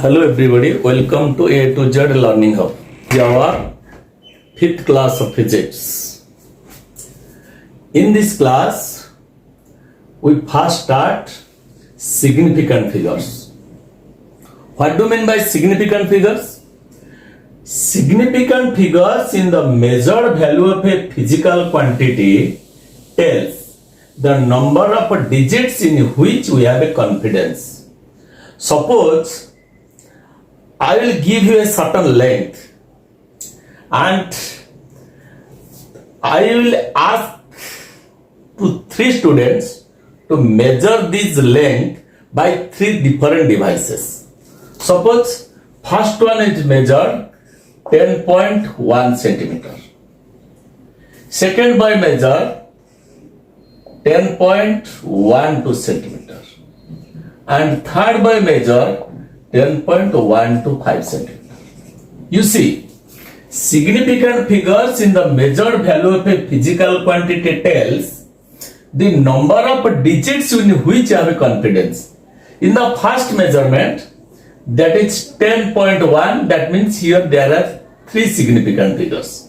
Hello everybody, welcome to A to Z Learning Hub. This is our 5th class of physics. In this class, we first start significant figures. What do you mean by significant figures? Significant figures in the measured value of a physical quantity tells the number of digits in which we have a confidence. Suppose I will give you a certain length and I will ask to 3 students to measure this length by 3 different devices. Suppose first one is measured 10.1 centimeter. Second by measure 10.12 centimeter. And third by measure 10.125 centimeter. You see, significant figures in the measured value of a physical quantity tells the number of digits in which you have a confidence. In the first measurement, that is 10.1, that means here there are 3 significant figures.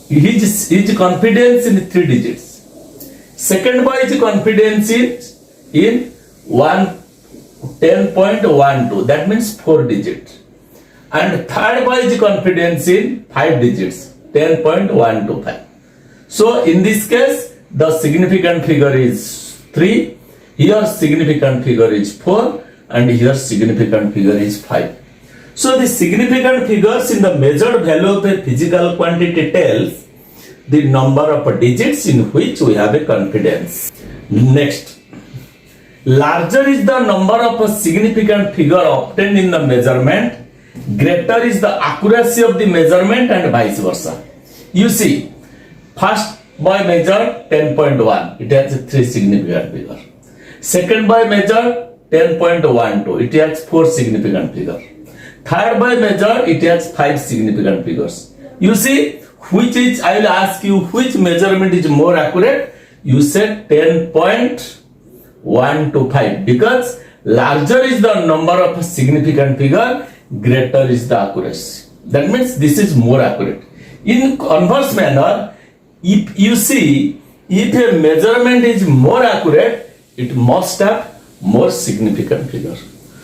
His confidence in 3 digits. Second by his confidence in 10.12, that means 4 digits. And third by his confidence in 5 digits, 10.125. So in this case, the significant figure is 3, here significant figure is 4, and here significant figure is 5. So the significant figures in the measured value of a physical quantity tells the number of digits in which we have a confidence. Next. Larger is the number of a significant figure obtained in the measurement, greater is the accuracy of the measurement and vice versa. You see, first by measure 10.1, it has 3 significant figures. Second by measure 10.12, it has 4 significant figures. Third by measure, it has 5 significant figures. You see, I will ask you which measurement is more accurate. You said 10.125 because larger is the number of significant figure, greater is the accuracy. That means this is more accurate. In converse manner, if a measurement is more accurate, it must have more significant figure.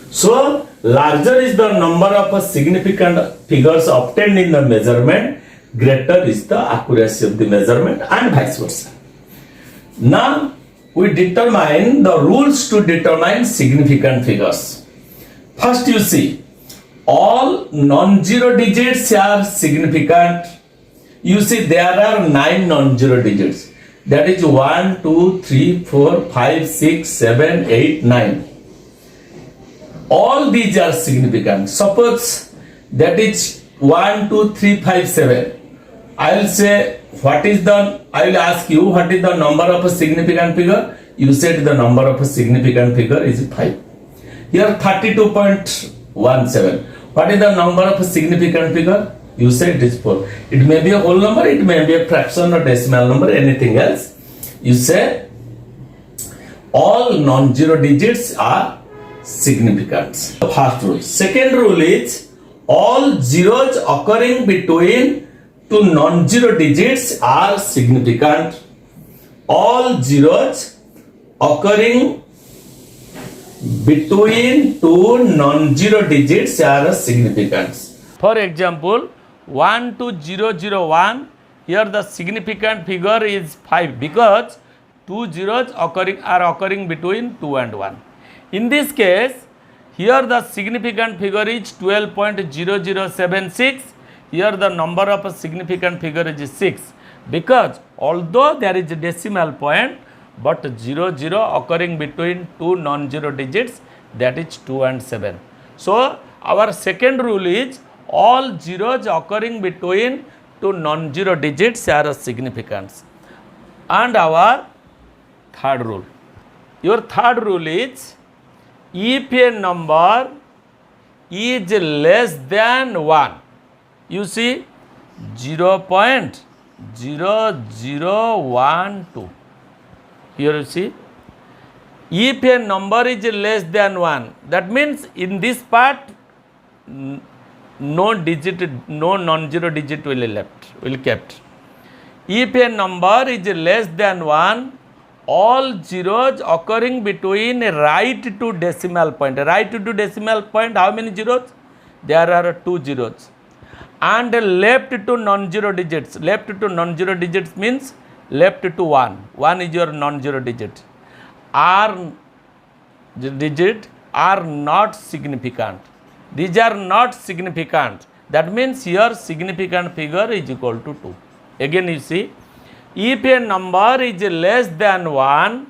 So larger is the number of significant figures obtained in the measurement, greater is the accuracy of the measurement and vice versa. Now we determine the rules to determine significant figures. First you see, all non-zero digits are significant. You see there are 9 non-zero digits. That is 1, 2, 3, 4, 5, 6, 7, 8, 9. All these are significant. Suppose that is 1, 2, 3, 5, 7. I will ask you what is the number of a significant figure. You said the number of a significant figure is 5. Here 32.17. What is the number of a significant figure? You said it is 4. It may be a whole number, it may be a fraction or decimal number, anything else. You say all non-zero digits are significant. First rule. Second rule is all zeros occurring between 2 non-zero digits are significant. All zeros occurring between 2 non-zero digits are significant. For example, 12001, here the significant figure is 5 because 2 zeros are occurring between 2 and 1. In this case, here the significant figure is 12.0076. Here the number of a significant figure is 6 because although there is a decimal point, but 00 occurring between 2 non-zero digits, that is 2 and 7. So our second rule is all zeros occurring between 2 non-zero digits are significant. And our third rule. Your third rule is if a number is less than 1, you see 0.0012. Here you see If a number is less than 1, that means in this part no non-zero digit will kept. If a number is less than 1, all zeros occurring between right to decimal point. Right to decimal point, how many zeros? There are 2 zeros. And left to non-zero digits. Left to non-zero digits means left to 1. 1 is your non-zero digit. Digit are not significant. These are not significant. That means your significant figure is equal to 2. Again you see, if a number is less than 1,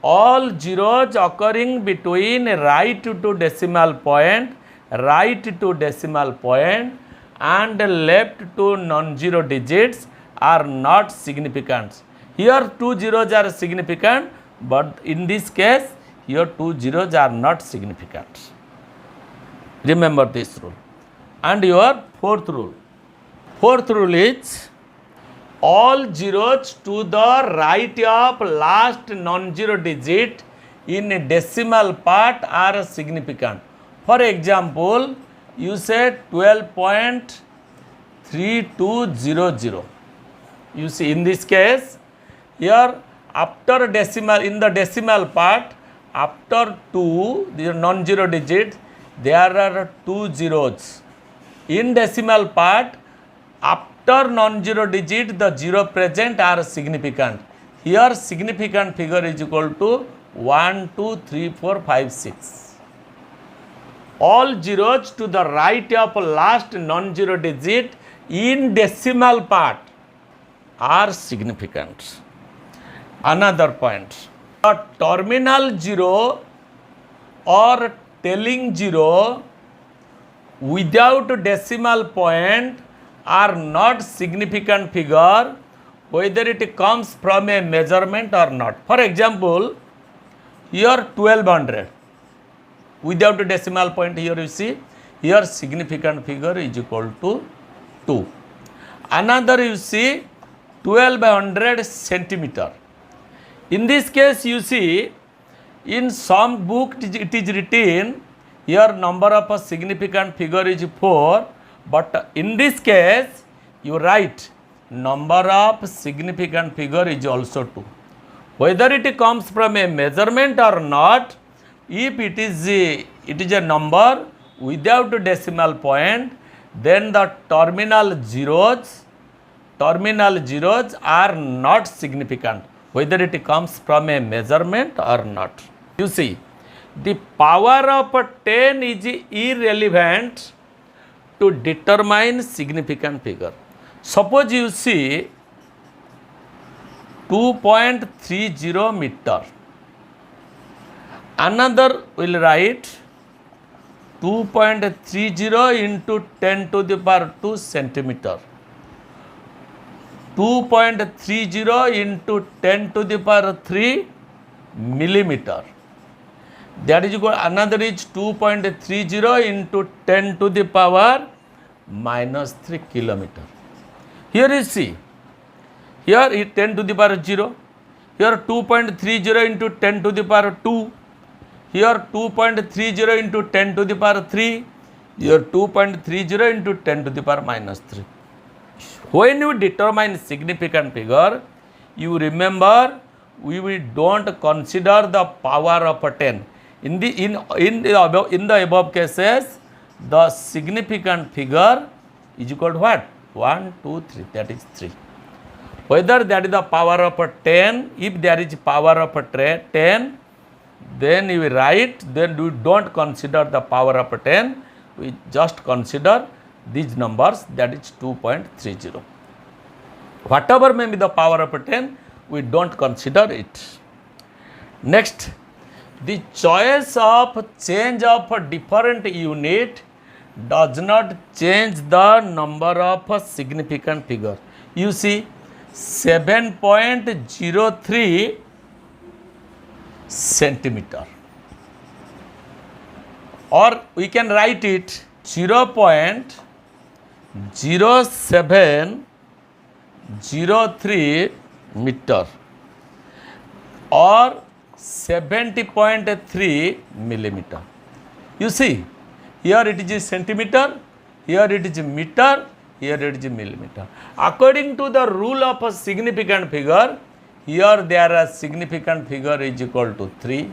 all zeros occurring between right to decimal point, and left to non-zero digits are not significant. Here 2 zeros are significant, but in this case, here 2 zeros are not significant. Remember this rule. And your fourth rule. Fourth rule is, all zeros to the right of last non-zero digit in decimal part are significant. For example, you say 12.3200. You see, in this case, here after decimal, in the decimal part, after 2, the non-zero digit, there are 2 zeros. In decimal part, after non-zero digit, the zero present are significant. Here significant figure is equal to 1, 2, 3, 4, 5, 6. All zeros to the right of last non-zero digit in decimal part are significant. Another point, a terminal zero or telling zero without decimal point are not significant figure, whether it comes from a measurement or not. For example, here 1200 without a decimal point, here you see, here significant figure is equal to 2. Another you see 1200 centimeter. In this case you see, in some book it is written here number of a significant figure is 4, but in this case you write number of significant figure is also 2. Whether it comes from a measurement or not, if it is a number without a decimal point, then the terminal zeros are not significant, whether it comes from a measurement or not. You see, the power of 10 is irrelevant to determine significant figure. Suppose you see 2.30 meter. Another will write 2.30 into 10 to the power 2 centimeter. 2.30 into 10 to the power 3 millimeter. That is equal, another is 2.30 into 10 to the power minus 3 kilometer. Here you see, here is 10 to the power 0, here 2.30 into 10 to the power 2, here 2.30 into 10 to the power 3, here 2.30 into 10 to the power minus 3. When you determine significant figure, you remember we don't consider the power of 10. In the above cases, the significant figure is equal to what? 1, 2, 3, that is 3. Whether that is the power of 10, if there is power of 10, then you write, then we don't consider the power of 10, we just consider these numbers, that is 2.30. Whatever may be the power of 10, we don't consider it. Next, the choice of change of a different unit does not change the number of a significant figure. You see, 7.03 centimeter, or we can write it 0.0703 meter or 70.3 millimeter. You see, Here it is centimeter, here it is meter, here it is millimeter. According to the rule of a significant figure, here there are significant figure is equal to 3.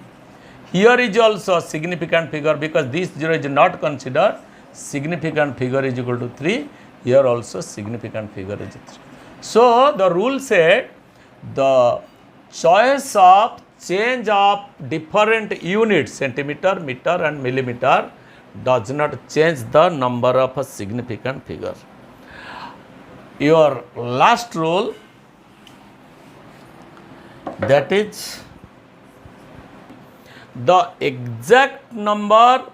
Here is also a significant figure because this 0 is not considered. Significant figure is equal to 3. Here also significant figure is 3. So the rule said the choice of change of different units, centimeter, meter and millimeter, does not change the number of a significant figure. Your last rule, that is the exact number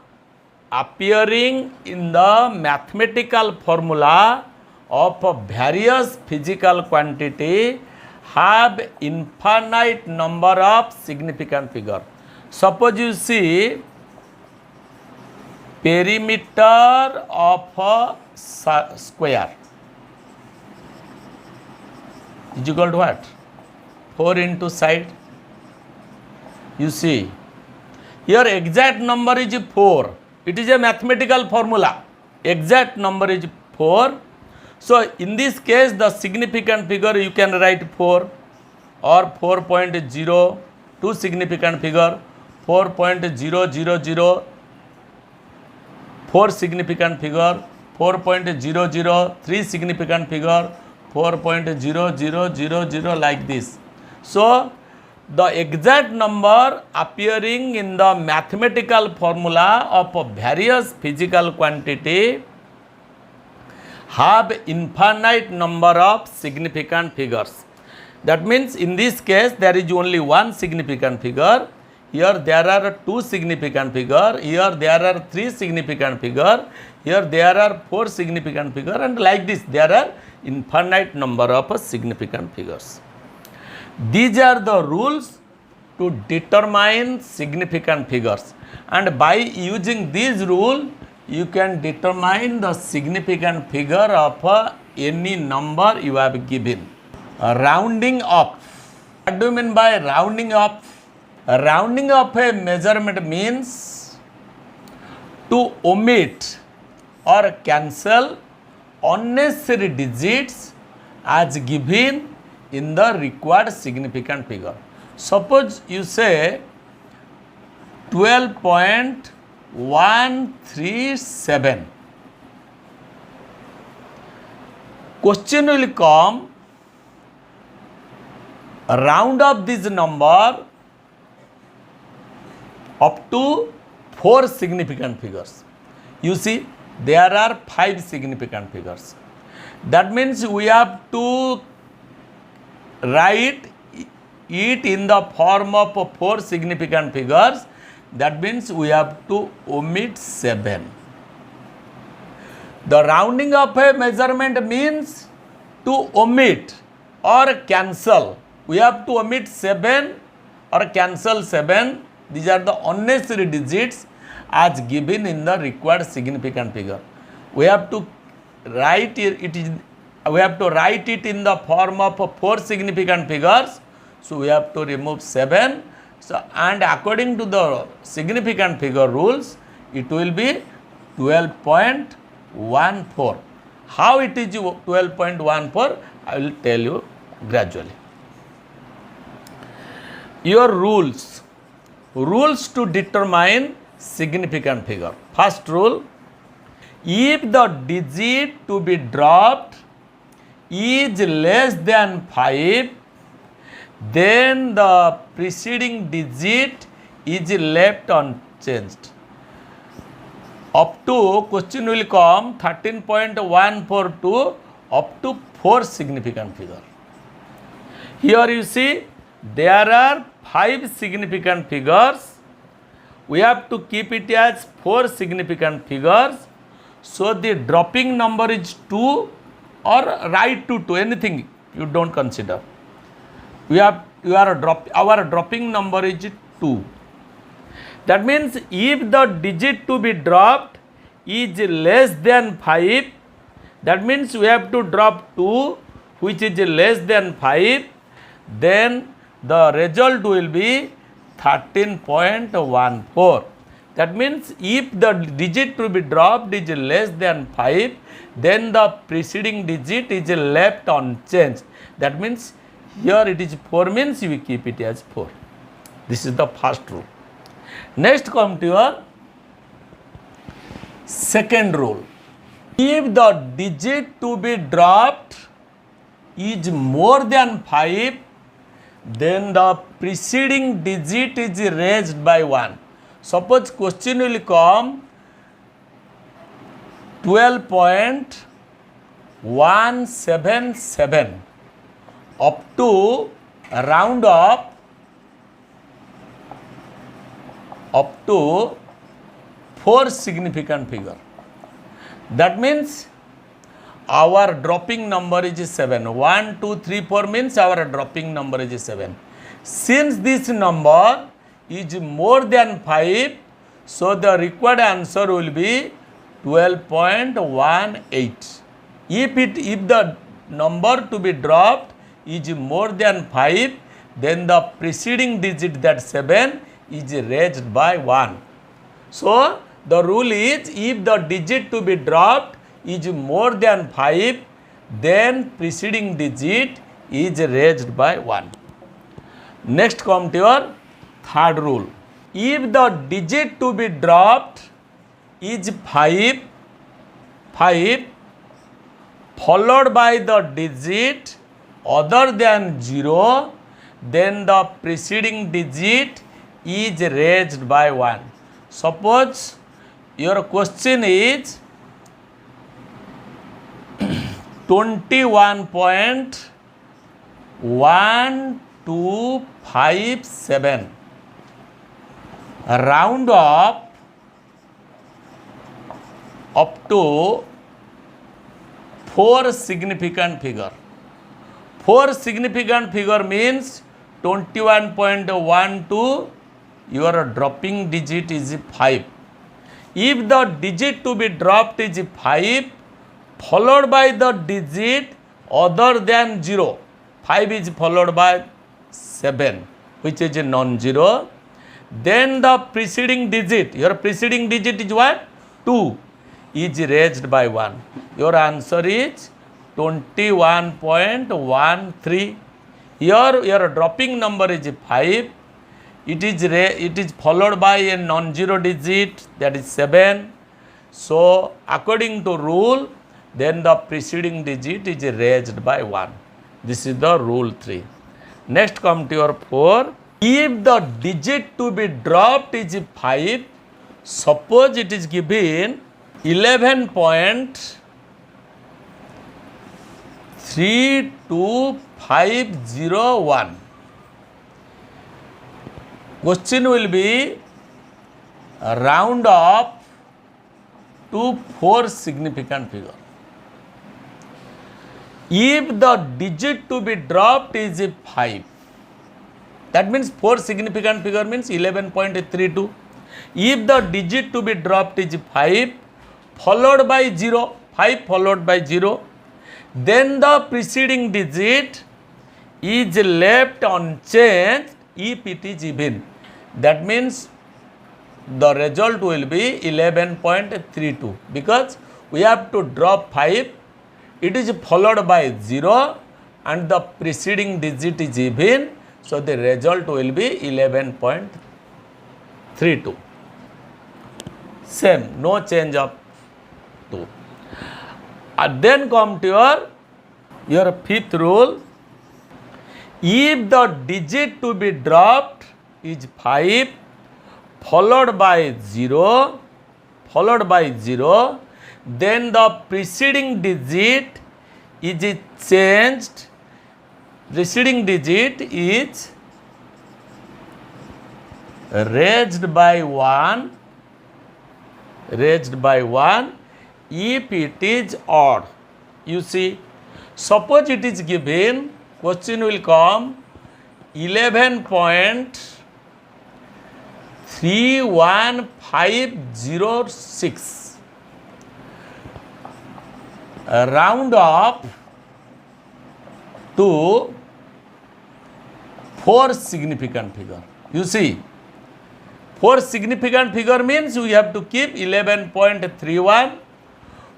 appearing in the mathematical formula of various physical quantity have infinite number of significant figure. Suppose you see perimeter of a square is equal to what? 4 into side. You see here exact number is 4. It is a mathematical formula. Exact number is 4. So in this case the significant figure you can write 4 or 4.0, 2 significant figure, 4.000, 4 significant figure, 4.00, 3 significant figure, 4.0000 like this. So the exact number appearing in the mathematical formula of various physical quantity have infinite number of significant figures. That means in this case there is only one significant figure. Here there are 2 significant figure. Here there are 3 significant figure. Here there are 4 significant figure, and like this there are infinite number of significant figures. These are the rules to determine significant figures, and by using this rule you can determine the significant figure of any number you have given. Rounding up. What do you mean by rounding up? Rounding up a measurement means to omit or cancel unnecessary digits as given in the required significant figure. Suppose you say 12.137. Question will come, round up this number up to 4 significant figures. You see, there are 5 significant figures. That means we have to write it in the form of 4 significant figures. That means we have to omit 7. The rounding up a measurement means to omit or cancel. We have to omit 7 or cancel 7. These are the unnecessary digits as given in the required significant figure. We have to write it in the form of 4 significant figures. So we have to remove 7. So and according to the significant figure rules, it will be 12.14. How it is 12.14? I will tell you gradually. Your rules to determine significant figure. First rule, if the digit to be dropped is less than 5, then the preceding digit is left unchanged. Up to, question will come 13.142 up to 4 significant figure. Here you see there are 5 significant figures. We have to keep it as 4 significant figures. So the dropping number is 2 or write to 2, anything you don't consider. Our dropping number is 2. That means if the digit to be dropped is less than 5, that means we have to drop 2 which is less than 5, then the result will be 13.14. That means if the digit to be dropped is less than 5, then the preceding digit is left unchanged. That means here it is 4 means we keep it as 4. This is the first rule. Next come to your second rule. If the digit to be dropped is more than 5, then the preceding digit is raised by 1. Suppose question will come 12.177 up to round up to 4 significant figure. That means our dropping number is 7. 1, 2, 3, 4 means our dropping number is 7. Since this number is more than 5, so the required answer will be 12.18. If the number to be dropped is more than 5, then the preceding digit, that 7, is raised by 1. So the rule is, if the digit to be dropped is more than 5, then preceding digit is raised by 1. Next come to your third rule. If the digit to be dropped is 5 followed by the digit other than 0, then the preceding digit is raised by 1. Suppose your question is 21.1257. Round up to 4 significant figure. 4 significant figure means 21.12, your dropping digit is 5. If the digit to be dropped is 5 followed by the digit other than 0, 5 is followed by 7, which is a non-zero, then the preceding digit, your preceding digit is what? 2, is raised by 1. Your answer is 21.13. Here your dropping number is 5. It is followed by a non-zero digit, that is 7. So according to rule, then the preceding digit is raised by 1. This is the rule 3. Next come to your 4. If the digit to be dropped is 5, suppose it is given 11.32501. Question will be round up to 4 significant figure. If the digit to be dropped is 5, that means 4 significant figure means 11.32. If the digit to be dropped is 5 followed by 0, 5 followed by 0, then the preceding digit is left unchanged if it is even. That means the result will be 11.32, because we have to drop 5, it is followed by 0 and the preceding digit is even, so the result will be 11.32. Same, no change of 2. And then come to your fifth rule. If the digit to be dropped is 5 followed by 0, then the preceding digit is changed. Preceding digit is raised by 1 if it is odd. You see, suppose it is given, question will come 11.31506. Round up to 4 significant figure. You see, 4 significant figure means we have to keep 11.31.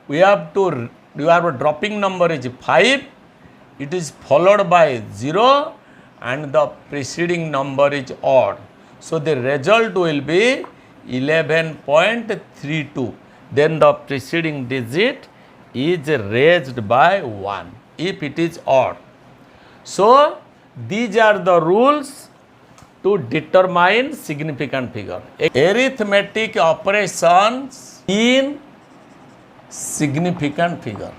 We have to, your dropping number is 5. It is followed by 0 and the preceding number is odd. So the result will be 11.32. Then the preceding digit is raised by 1 if it is odd. So these are the rules to determine significant figure. Arithmetic operations in significant figure.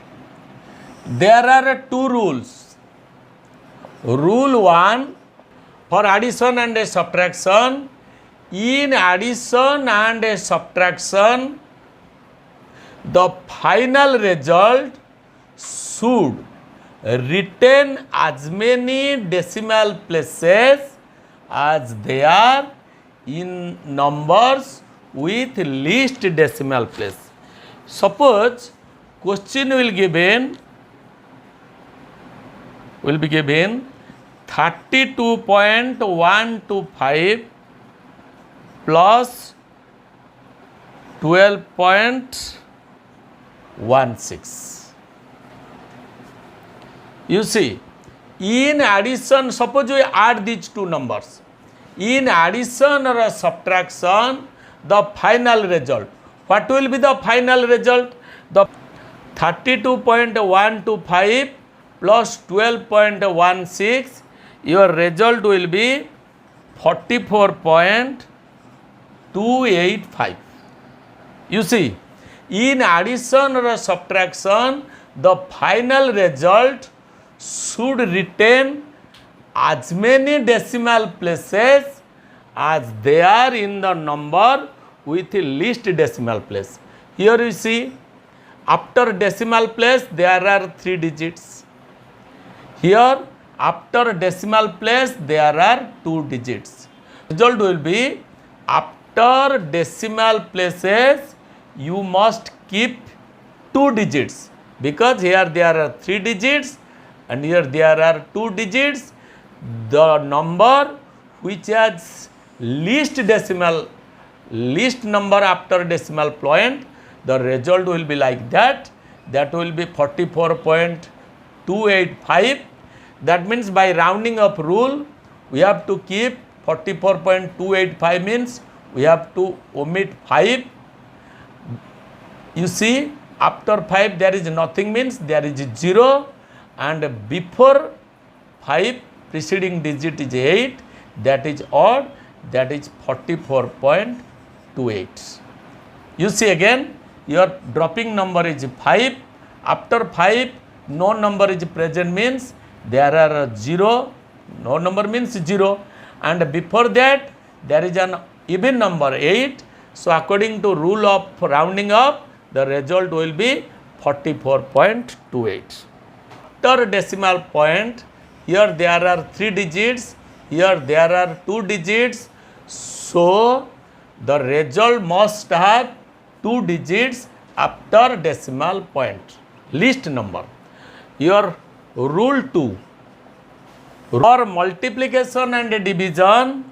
There are two rules. Rule 1 for addition and subtraction. In addition and subtraction, the final result should retain as many decimal places as they are in numbers with least decimal place. Suppose question will be given 32.125 plus 12.16. You see, in addition, suppose we add these two numbers. In addition or subtraction, the final result. What will be the final result? The 32.125 plus 12.16, your result will be 44.285. You see, in addition or subtraction, the final result should retain as many decimal places as they are in the number with least decimal place. Here you see, after decimal place there are 3 digits. Here after decimal place there are 2 digits. Result will be after decimal places you must keep 2 digits, because here there are 3 digits and here there are 2 digits. The number which has least number after decimal point, the result will be like that. That will be 44.285. That means by rounding up rule, we have to keep 44.285 means we have to omit 5. You see, after 5 there is nothing means there is 0, and before 5 preceding digit is 8, that is odd, that is 44.28. You see again, your dropping number is 5. After 5 no number is present means there are 0, no number means 0, and before that there is an even number 8. So according to rule of rounding up, the result will be 44.28. After decimal point, here there are 3 digits, here there are 2 digits. So the result must have 2 digits after decimal point, least number. Your rule 2, for multiplication and division,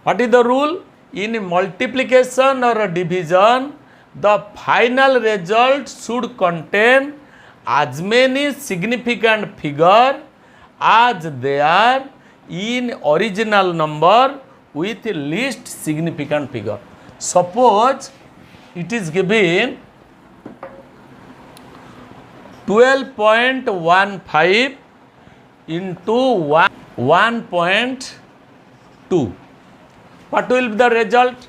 what is the rule? In multiplication or division, the final result should contain as many significant figure as they are in original number with least significant figure. Suppose it is given 12.15 into 1.2. What will be the result?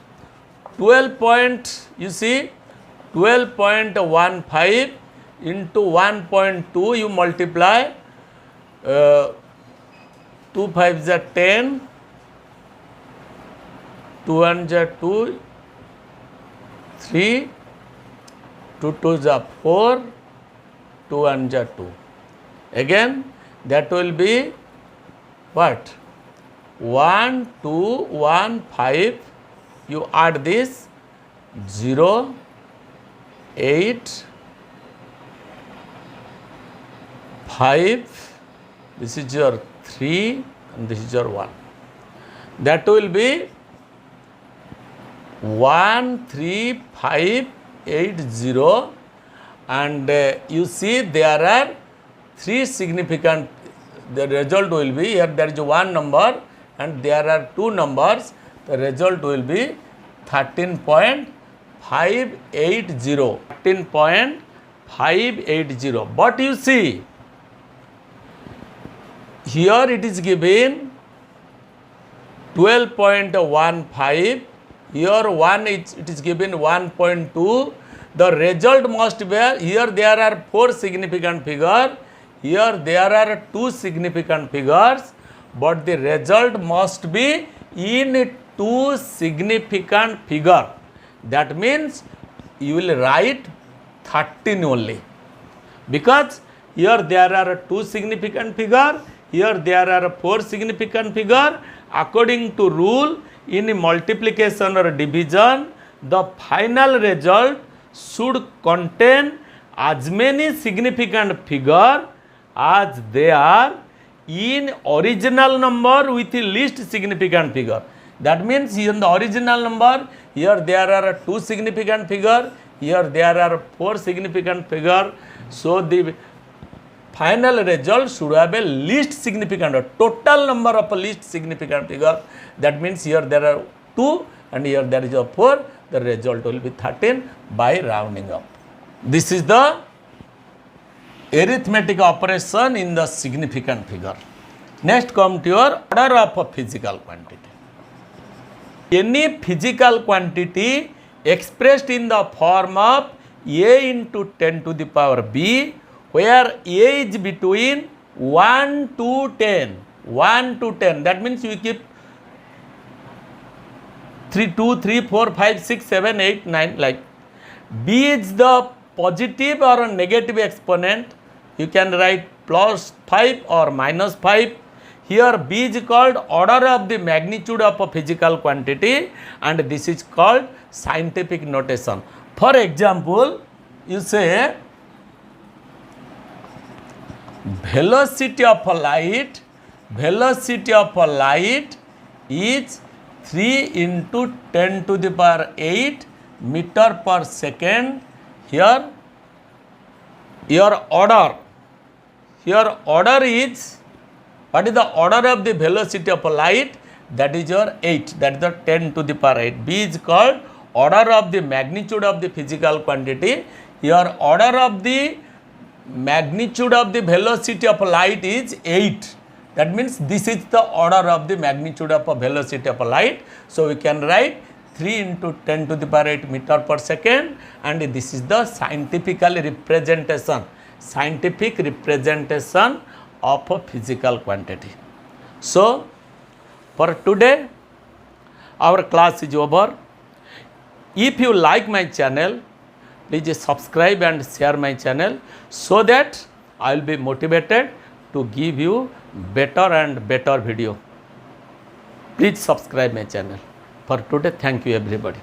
12.15 into 1.2, you multiply 2 5s are 10, 2 1s are 2, 3, 2 2s are 4, 2 1s are 2. Again that will be what? 1 2 1 5, you add this 0 8 5, this is your 3 and this is your 1. That will be 13580, and you see there are three significant, the result will be here there is one number and there are two numbers, the result will be 13.580, 13.580. But you see here it is given 12.15, here it is given 1.2. The result must be, here there are four significant figures, here there are two significant figures, but the result must be in two significant figure. That means you will write 13 only, because here there are two significant figure, here there are four significant figure. According to rule, in multiplication or division, the final result should contain as many significant figure as they are in original number with the least significant figure. That means in the original number, here there are two significant figure, here there are four significant figure. So the final result should have a least significant, or total number of least significant figure. That means here there are 2 and here there is a 4. The result will be 13 by rounding up. This is the arithmetic operation in the significant figure. Next come to your order of a physical quantity. Any physical quantity expressed in the form of a into 10 to the power b, where a is between 1 to 10. 1 to 10. That means you keep 3, 2, 3, 4, 5, 6, 7, 8, 9 like. B is the positive or negative exponent. You can write plus 5 or minus 5. Here B is called order of the magnitude of a physical quantity, and this is called scientific notation. For example, you say velocity of a light is 3 into 10 to the power 8 meter per second. Here your order is, what is the order of the velocity of a light? That is your 8, that is the 10 to the power 8. B is called order of the magnitude of the physical quantity. Your order of the magnitude of the velocity of light is 8. That means this is the order of the magnitude of a velocity of a light. So we can write 3 into 10 to the power 8 meter per second, and this is the scientific representation of a physical quantity. So for today our class is over. If you like my channel, please subscribe and share my channel, so that I will be motivated to give you better and better video. Please subscribe my channel. For today, thank you everybody.